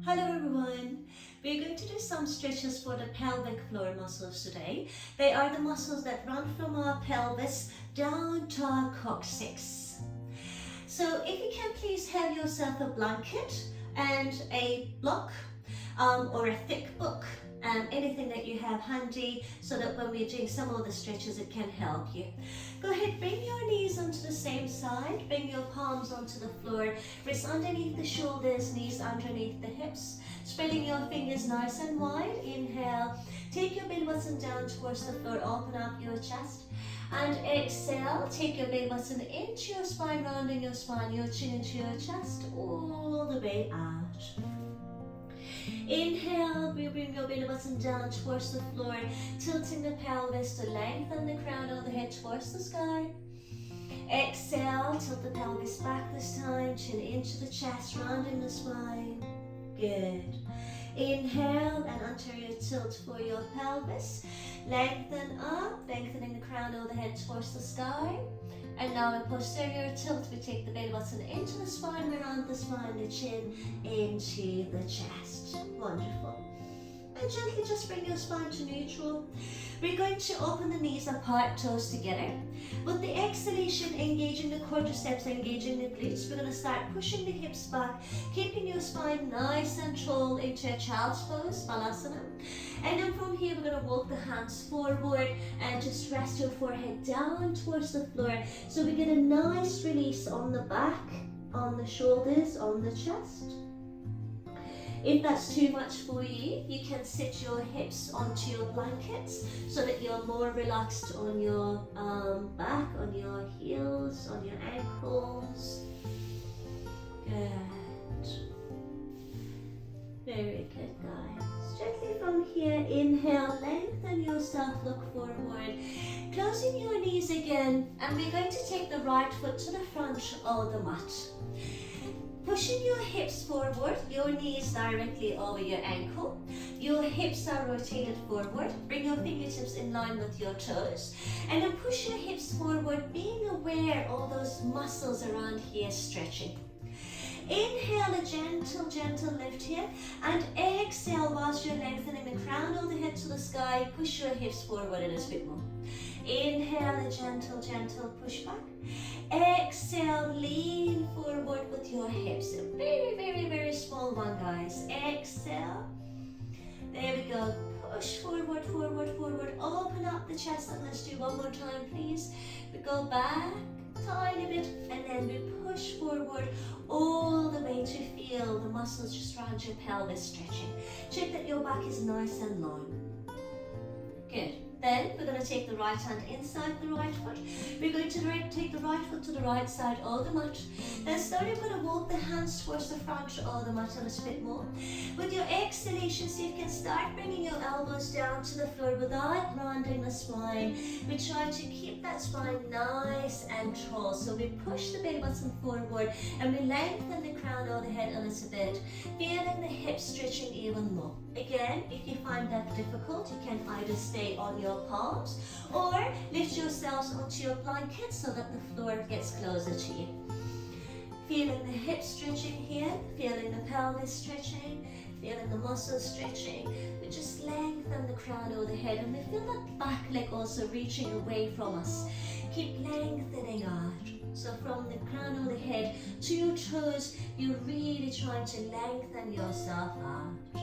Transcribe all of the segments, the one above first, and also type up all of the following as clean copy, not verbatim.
Hello everyone, we're going to do some stretches for the pelvic floor muscles today. They are the muscles that run from our pelvis down to our coccyx. So if you can please have yourself a blanket and a block or a thick book, anything that you have handy so that when we're doing some of the stretches it can help you. Go ahead, bring your knees onto the same side, bring your palms onto the floor, wrists underneath the shoulders, knees underneath the hips, spreading your fingers nice and wide. Inhale, take your belly button down towards the floor, open up your chest. And exhale, take your belly button into your spine, rounding your spine, your chin into your chest, all the way out. Inhale, we bring your belly button down towards the floor, tilting the pelvis to lengthen the crown of the head towards the sky. Exhale, tilt the pelvis back this time, chin into the chest, rounding the spine. Good. Inhale and anterior tilt for your pelvis. Lengthen up, lengthening the crown of the head towards the sky. And now a posterior tilt, we take the belly button into the spine, around the spine, the chin into the chest. Wonderful. And gently just bring your spine to neutral. We're going to open the knees apart, toes together. With the exhalation, engaging the quadriceps, engaging the glutes, we're going to start pushing the hips back, keeping your spine nice and tall into a child's pose, balasana. And then from here, we're going to walk the hands forward and just rest your forehead down towards the floor. So we get a nice release on the back, on the shoulders, on the chest. If that's too much for you, you can sit your hips onto your blankets so that you're more relaxed on your back, on your heels, on your ankles. Good. Very good, guys. Gently from here, inhale, lengthen yourself, look forward. Closing your knees again, and we're going to take the right foot to the front of the mat. Pushing your hips forward, your knees directly over your ankle. Your hips are rotated forward. Bring your fingertips in line with your toes. And then push your hips forward, being aware of those muscles around here stretching. Inhale, a gentle lift here. And exhale, whilst you're lengthening the crown of the head to the sky, push your hips forward a little bit more. Inhale, a gentle push back. Exhale, lean forward with your hips. A very small one, guys. Exhale. There we go. Push forward. Open up the chest, and let's do one more time, please. We go back tiny bit, and then we push forward all the way to feel the muscles just around your pelvis stretching. Check that your back is nice and long. Good. Then we're going to take the right hand inside the right foot. We're going to take the right foot to the right side of the mat. Then slowly we're going to walk the hands towards the front of the mat a little bit more. With your exhalation, so you can start bringing your elbows down to the floor without rounding the spine. We try to keep that spine nice and tall. So we push the belly button forward and we lengthen the crown of the head a little bit, feeling the hips stretching even more. Again, if you find that difficult, you can either stay on your palms or lift yourselves onto your blanket so that the floor gets closer to you. Feeling the hips stretching here, feeling the pelvis stretching, feeling the muscles stretching. We just lengthen the crown of the head, and we feel that back leg also reaching away from us. Keep lengthening out. So from the crown of the head to your toes, you're really trying to lengthen yourself out.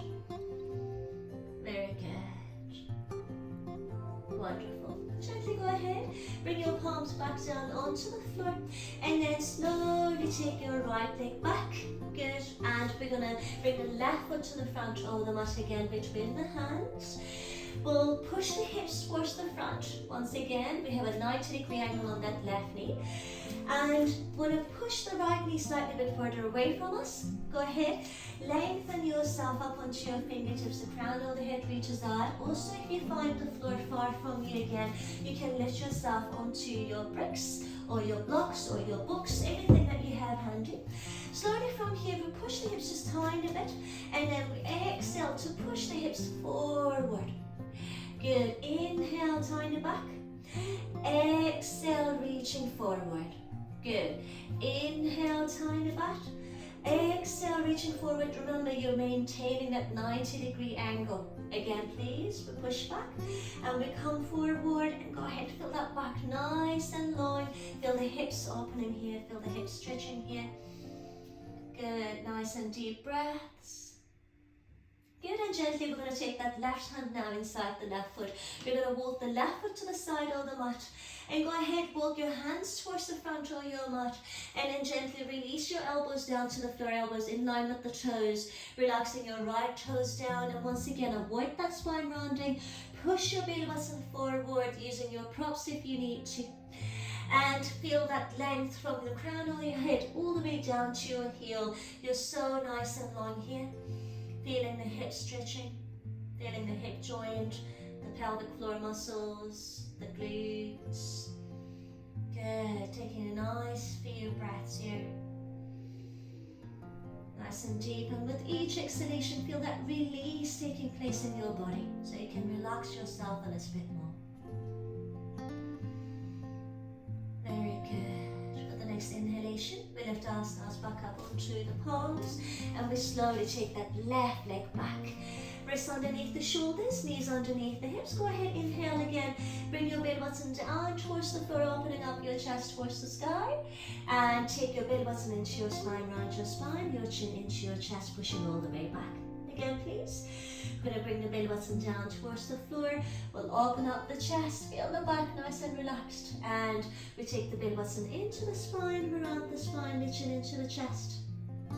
Very good. Wonderful. Gently go ahead, bring your palms back down onto the floor, and then slowly take your right leg back. Good. And we're going to bring the left foot to the front of the mat again between the hands. We'll push the hips towards the front. Once again, we have a 90-degree angle on that left knee. And we're going to push the right knee slightly a bit further away from us. Go ahead, lengthen yourself up onto your fingertips. The crown of the head reaches out. Also, if you find the floor far from you again, you can lift yourself onto your bricks or your blocks or your books, anything that you have handy. Slowly from here, we push the hips just a tiny bit, and then we exhale to push the hips forward. Good. Inhale, tiny back. Exhale, reaching forward. Good. Inhale, tiny back. Exhale, reaching forward. Remember, you're maintaining that 90-degree angle. Again, please, we push back and we come forward and go ahead, feel that back nice and long. Feel the hips opening here, feel the hips stretching here. Good, nice and deep breaths. Good, and gently we're going to take that left hand now inside the left foot. We're going to walk the left foot to the side of the mat. And go ahead, walk your hands towards the front of your mat. And then gently release your elbows down to the floor, elbows in line with the toes. Relaxing your right toes down. And once again, avoid that spine rounding. Push your belly button forward using your props if you need to. And feel that length from the crown of your head all the way down to your heel. You're so nice and long here. Feeling the hip stretching, feeling the hip joint, the pelvic floor muscles, the glutes. Good, taking a nice few breaths here. Nice and deep, and with each exhalation, feel that release taking place in your body, so you can relax yourself a little bit more. Very good. For the next inhalation, we lift our stars back up onto the palms, and we slowly take that left leg back. Wrists underneath the shoulders, knees underneath the hips. Go ahead, inhale again. Bring your belly button down towards the floor, opening up your chest towards the sky. And take your belly button into your spine, round your spine, your chin into your chest, pushing all the way back. Again, please. We're going to bring the belly button down towards the floor. We'll open up the chest, feel the back nice and relaxed. And we take the belly button into the spine, around the spine, the chin into the chest.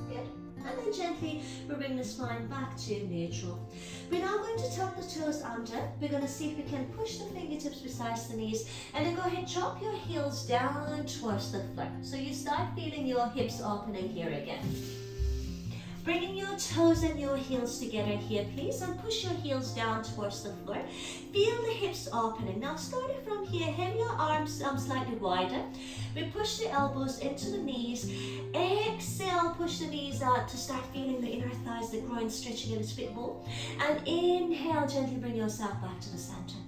Good. And then gently we bring the spine back to neutral. We're now going to tuck the toes under. We're going to see if we can push the fingertips beside the knees, and then go ahead, drop your heels down towards the floor. So you start feeling your hips opening here again. Bringing your toes and your heels together here, please, and push your heels down towards the floor. Feel the hips opening. Now, starting from here, have your arms slightly wider. We push the elbows into the knees. Exhale, push the knees out to start feeling the inner thighs, the groin stretching a little bit more. And inhale, gently bring yourself back to the center.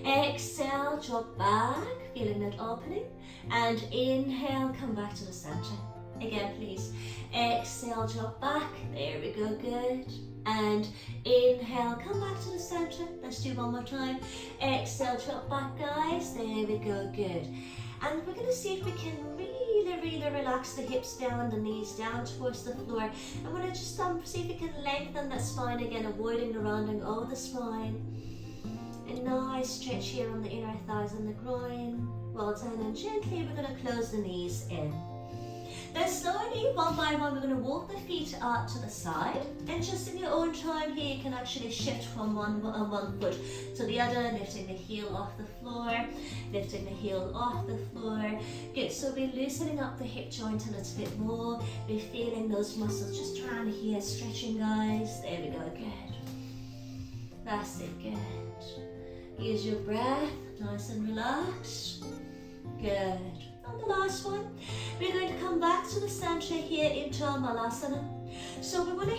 Exhale, drop back, feeling that opening. And inhale, come back to the center. Again, please. Exhale, drop back. There we go, good. And inhale, come back to the center. Let's do one more time. Exhale, drop back, guys. There we go, good. And we're going to see if we can really relax the hips down, the knees down towards the floor. I'm going to just see if we can lengthen that spine again, avoiding the rounding of the spine. A nice stretch here on the inner thighs and the groin. Well done, and gently we're going to close the knees in. Then slowly, one by one, we're going to walk the feet out to the side. And just in your own time here, you can actually shift from one foot to the other, lifting the heel off the floor, lifting the heel off the floor. Good, so we're loosening up the hip joint a little bit more. We're feeling those muscles just around here, stretching, guys. There we go, good. That's it, good. Use your breath, nice and relaxed. Good. And the last one, we're going to come back to the center here into our malasana. So we want to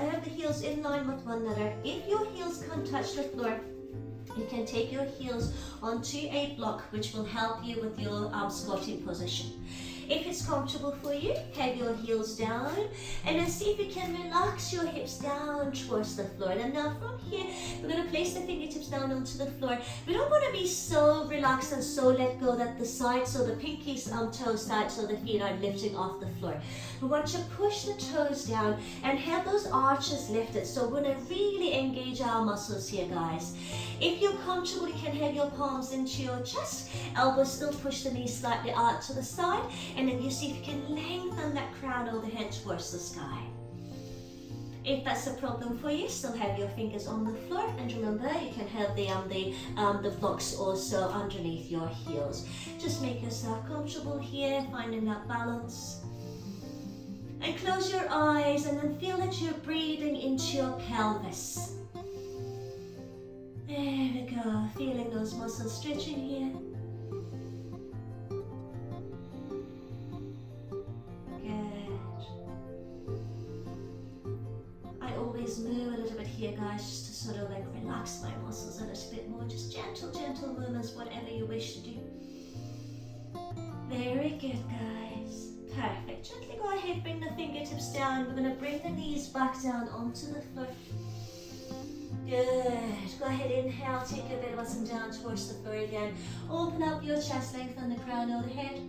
have the heels in line with one another. If your heels can't touch the floor, you can take your heels onto a block, which will help you with your squatting position. If it's comfortable for you, have your heels down, and then see if you can relax your hips down towards the floor. And now from here, we're going to place the fingertips down onto the floor. We don't want to be so relaxed and so let go that the sides, so the pinkies toes side, so the feet are lifting off the floor. We want to push the toes down and have those arches lifted. So we're going to really engage our muscles here, guys. If you're comfortable, you can have your palms into your chest, elbows still push the knees slightly out to the side, and then you see if you can lengthen that crown of the head towards the sky. If that's a problem for you, still have your fingers on the floor, and remember you can have the blocks also underneath your heels. Just make yourself comfortable here, finding that balance. And close your eyes, and then feel that you're breathing into your pelvis. There we go, feeling those muscles stretching here. Good. I always move a little bit here, guys, just to sort of like relax my muscles a little bit more. Just gentle movements, whatever you wish to do. Very good, guys. Perfect. Gently go ahead ahead, bring the fingertips down. We're going to bring the knees back down onto the floor. Good. Go ahead, inhale, take your belly button down towards the floor again. Open up your chest, lengthen the crown of the head.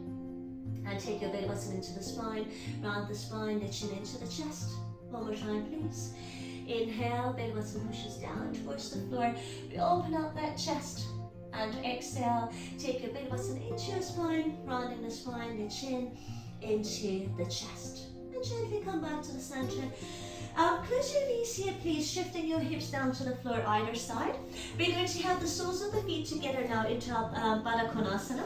And take your belly button into the spine, round the spine, the chin into the chest. One more time, please. Inhale, belly button pushes down towards the floor. We open up that chest. And exhale, take your belly button into your spine, rounding the spine, the chin into the chest. And gently come back to the center. Close your knees here, please, shifting your hips down to the floor either side. We're going to have the soles of the feet together now into Baddha Konasana.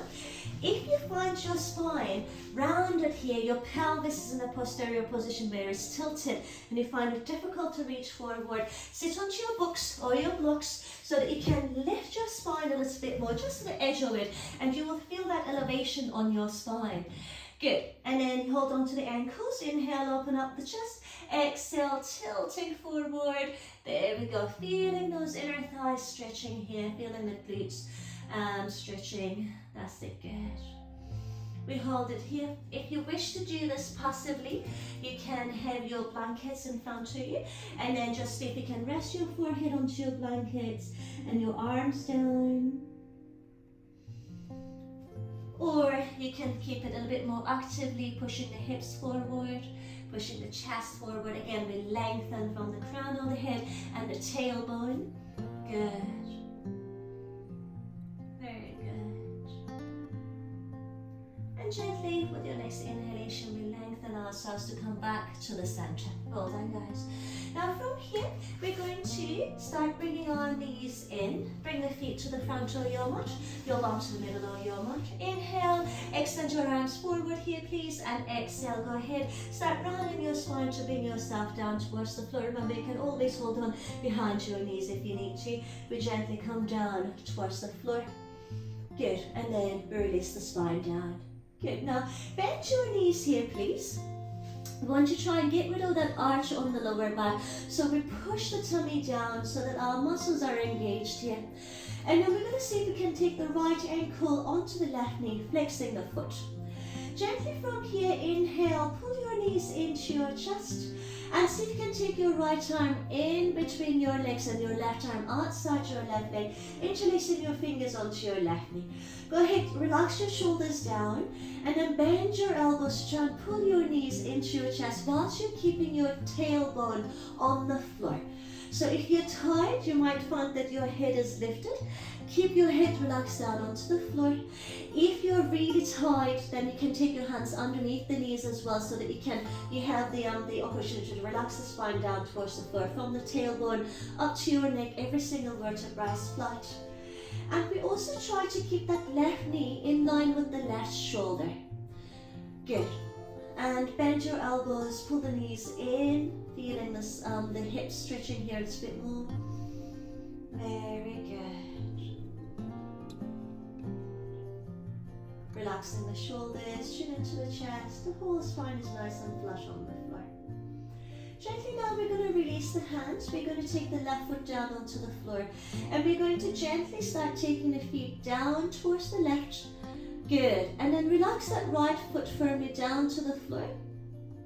If you find your spine rounded here, your pelvis is in a posterior position where it's tilted, and you find it difficult to reach forward, sit onto your books or your blocks so that you can lift your spine a little bit more, just to the edge of it, and you will feel that elevation on your spine. Good. And then hold on to the ankles. Inhale, open up the chest. Exhale, tilting forward. There we go. Feeling those inner thighs stretching here. Feeling the glutes stretching. That's it. Good. We hold it here. If you wish to do this passively, you can have your blankets in front of you, and then just see if you can rest your forehead onto your blankets and your arms down. Or you can keep it a little bit more actively, pushing the hips forward, pushing the chest forward. Again, we lengthen from the crown of the head and the tailbone. Good. Very good. And gently, with your next inhalation, we lengthen ourselves to come back to the center. Well done, guys. Now from here, we're going to start bringing our knees in. Bring the feet to the front of your mat, your bum to the middle of your mat. Inhale, extend your arms forward here, please, and exhale. Go ahead, start rounding your spine to bring yourself down towards the floor. Remember, you can always hold on behind your knees if you need to. We gently come down towards the floor. Good, and then release the spine down. Good, now bend your knees here, please. We want to try and get rid of that arch on the lower back. So we push the tummy down so that our muscles are engaged here. And then we're going to see if we can take the right ankle onto the left knee, flexing the foot. Gently from here, inhale, pull your knees into your chest. And see if you can take your right arm in between your legs and your left arm outside your left leg, interlacing your fingers onto your left knee. Go ahead, relax your shoulders down, and then bend your elbows, try and pull your knees into your chest whilst you're keeping your tailbone on the floor. So if you're tired, you might find that your head is lifted. Keep your head relaxed down onto the floor. If you're really tired, then you can take your hands underneath the knees as well, so that you have the opportunity to relax the spine down towards the floor, from the tailbone up to your neck, every single vertebra is flat. And we also try to keep that left knee in line with the left shoulder. Good. And bend your elbows, pull the knees in, feeling this, the hips stretching here a little bit more. Very good. Relaxing the shoulders, chin into the chest, the whole spine is nice and flush on the floor. Gently now we're going to release the hands. We're going to take the left foot down onto the floor, and we're going to gently start taking the feet down towards the left. Good. And then relax that right foot firmly down to the floor.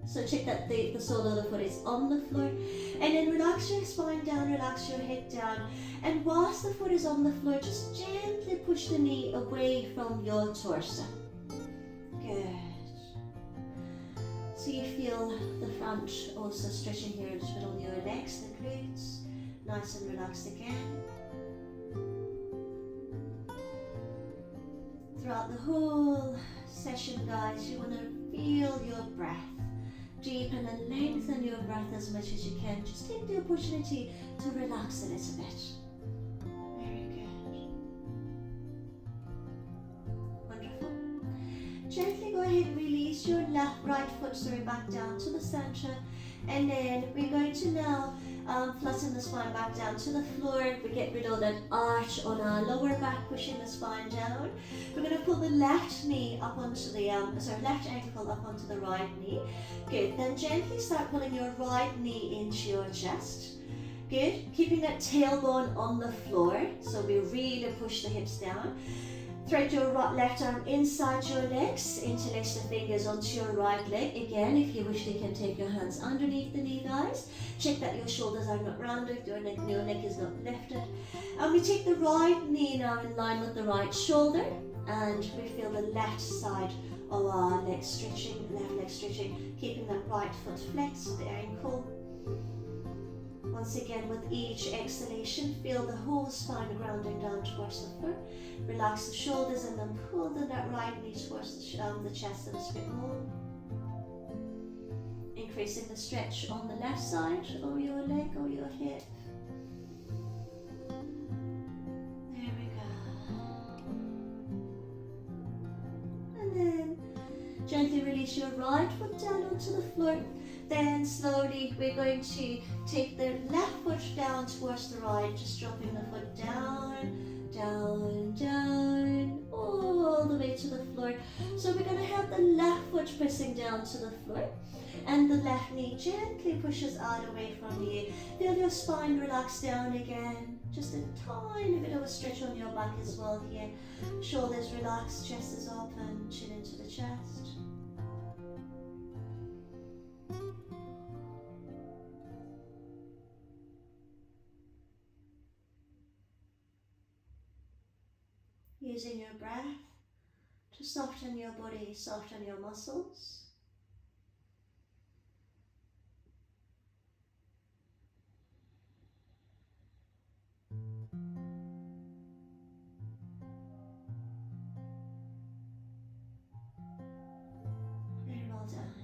So check that the sole of the foot is on the floor. And then relax your spine down, relax your head down. And whilst the foot is on the floor, just gently push the knee away from your torso. Good. So you feel the front also stretching here a little bit on your legs, the glutes. Nice and relaxed again. Throughout the whole session, guys, you want to feel your breath. Deepen and lengthen your breath as much as you can. Just take the opportunity to relax a little bit. Very good. Wonderful. Gently go ahead and release your right foot back down to the center. And then we're going to now flatten the spine back down to the floor. We get rid of that arch on our lower back, pushing the spine down. We're going to pull the left knee up onto the, left ankle up onto the right knee. Good. Then gently start pulling your right knee into your chest. Good. Keeping that tailbone on the floor, so we really push the hips down. Thread your left arm inside your legs, interlace the fingers onto your right leg. Again, if you wish, you can take your hands underneath the knee, guys. Check that your shoulders are not rounded, your neck is not lifted. And we take the right knee now in line with the right shoulder, and we feel the left side of our leg stretching, left leg stretching, keeping that right foot flexed to the ankle. Once again, with each exhalation, feel the whole spine grounding down towards the floor. Relax the shoulders and then pull that right knee towards the chest a little bit more. Increasing the stretch on the left side of your leg or your hip. There we go. And then gently release your right foot down onto the floor. Then slowly we're going to take the left foot down towards the right, just dropping the foot down, down, down, all the way to the floor. So we're going to have the left foot pressing down to the floor, and the left knee gently pushes out away from you. Feel your spine relax down again. Just a tiny bit of a stretch on your back as well here. Shoulders relaxed, chest is open, chin into the chest. Using your breath to soften your body, soften your muscles. Very well done.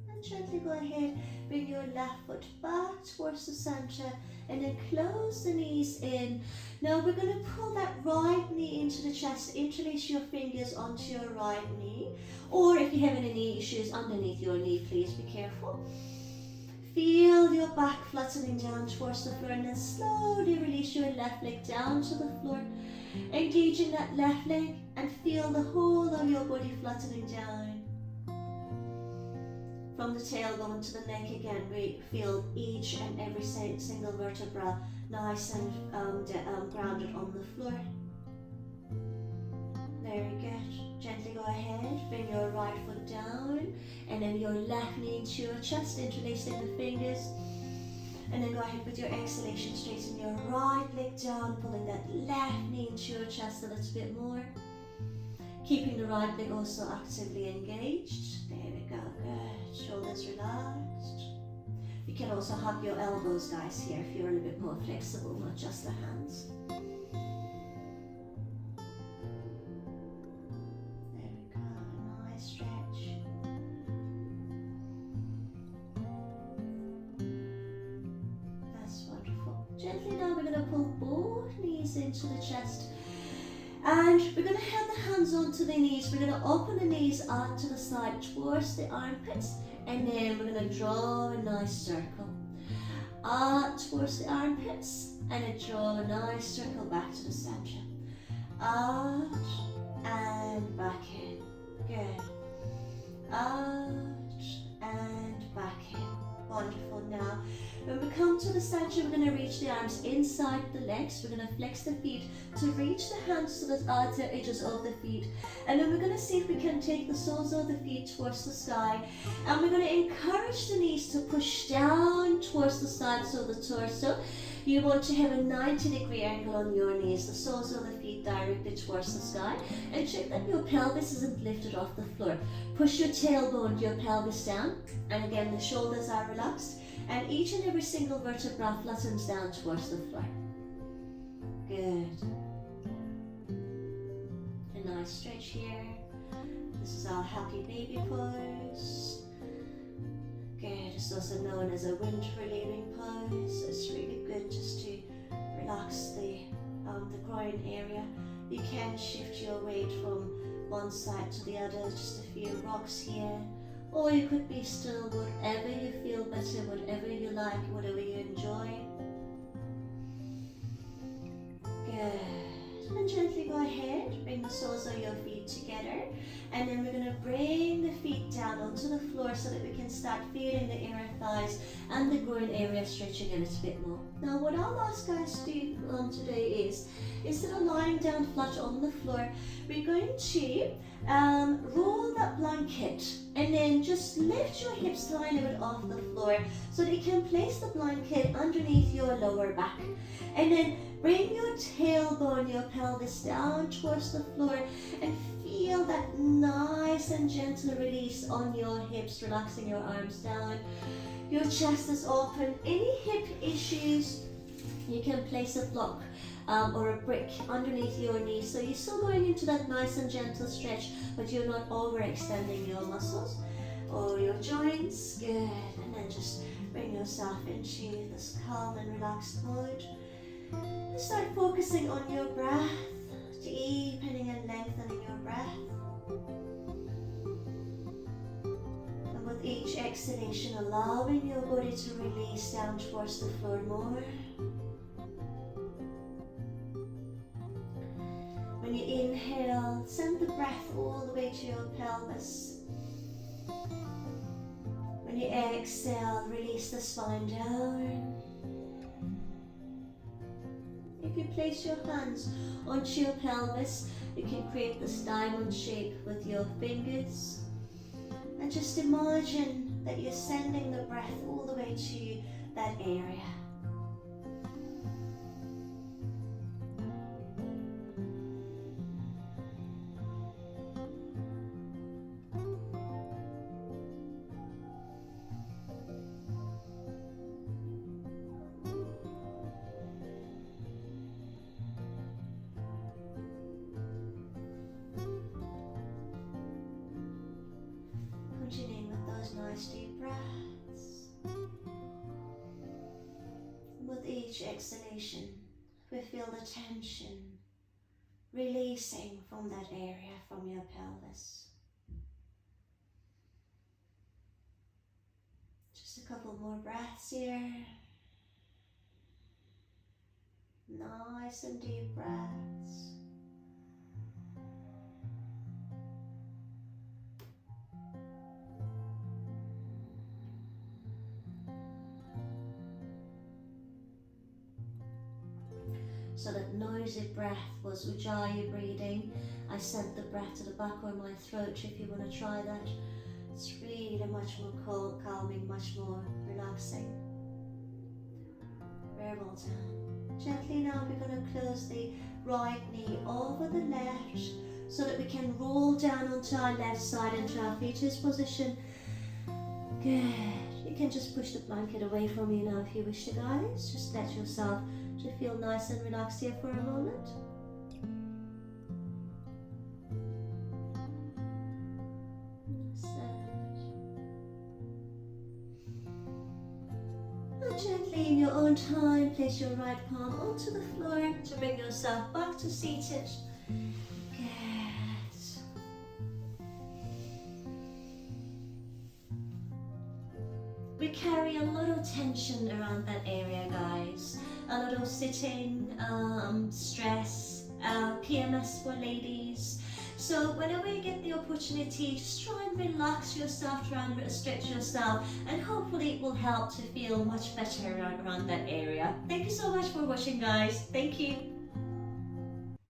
And gently go ahead, bring your left foot back towards the center and then close the knees in. Now we're going to pull that right knee into the chest, interlace your fingers onto your right knee, or if you have any knee issues underneath your knee, please be careful. Feel your back flattening down towards the floor, and then slowly release your left leg down to the floor, engaging that left leg, and feel the whole of your body flattening down. From the tailbone to the neck again, we feel each and every single vertebra nice and grounded on the floor. Very good. Gently go ahead, bring your right foot down, and then your left knee into your chest, interlacing the fingers. And then go ahead with your exhalation, straighten your right leg down, pulling that left knee into your chest a little bit more. Keeping the right leg also actively engaged. There we go, good. Shoulders relaxed. You can also hug your elbows, guys, here if you're a little bit more flexible, not just the hands. There we go, nice stretch. That's wonderful. Gently now we're going to pull both knees into the chest. And we're going to have the hands onto the knees. We're going to open the knees out to the side towards the armpits, and then we're going to draw a nice circle out towards the armpits, and then draw a nice circle back to the center. Out and back in. Good. Out and back in. Wonderful. Now, when we come to the center, we're going to reach the arms inside the legs. We're going to flex the feet to reach the hands to the outer edges of the feet. And then we're going to see if we can take the soles of the feet towards the sky. And we're going to encourage the knees to push down towards the sides of the torso. You want to have a 90-degree angle on your knees, the soles of the feet directly towards the sky. And check that your pelvis isn't lifted off the floor. Push your tailbone, your pelvis down. And again, the shoulders are relaxed. And each and every single vertebra flattens down towards the floor. Good. A nice stretch here. This is our happy baby pose. Good. It's also known as a wind relieving pose. It's really good just to relax the groin area. You can shift your weight from one side to the other, just a few rocks here. Or you could be still, whatever you feel better, whatever you like, whatever you enjoy. Good. And gently go ahead, bring the soles of your feet together. And then we're going to bring the feet down onto the floor so that we can start feeling the inner thighs and the groin area stretching a little bit more. Now what I'll ask guys to do today is, instead of lying down flat on the floor, we're going to roll that blanket and then just lift your hips a tiny bit off the floor so that you can place the blanket underneath your lower back. And then bring your tailbone, your pelvis down towards the floor and feel that nice and gentle release on your hips, relaxing your arms down. Your chest is open. Any hip issues, you can place a block or a brick underneath your knee. So you're still going into that nice and gentle stretch, but you're not overextending your muscles or your joints. Good. And then just bring yourself into this calm and relaxed mode. And start focusing on your breath, deepening and lengthening your breath. And with each exhalation, allowing your body to release down towards the floor more. When you inhale, send the breath all the way to your pelvis. When you exhale, release the spine down. If you place your hands onto your pelvis, you can create this diamond shape with your fingers. And just imagine that you're sending the breath all the way to that area. Continuing with those nice deep breaths. With each exhalation, we feel the tension releasing from that area, from your pelvis. Just a couple more breaths here. Nice and deep breaths. So that noisy breath was Ujjayi breathing. I sent the breath to the back of my throat if you want to try that. It's really much more calming, much more relaxing. Very well done. Gently now we're going to close the right knee over the left so that we can roll down onto our left side into our fetus position. Good. You can just push the blanket away from you now if you wish to, guys. Just let yourself to feel nice and relaxed here for a moment. And gently in your own time, place your right palm onto the floor to bring yourself back to seated. Good. We carry a lot of tension around that area, guys. A lot of sitting, stress, PMS for ladies. So whenever you get the opportunity, just try and relax yourself, try and stretch yourself, and hopefully it will help to feel much better around that area. Thank you so much for watching, guys. Thank you.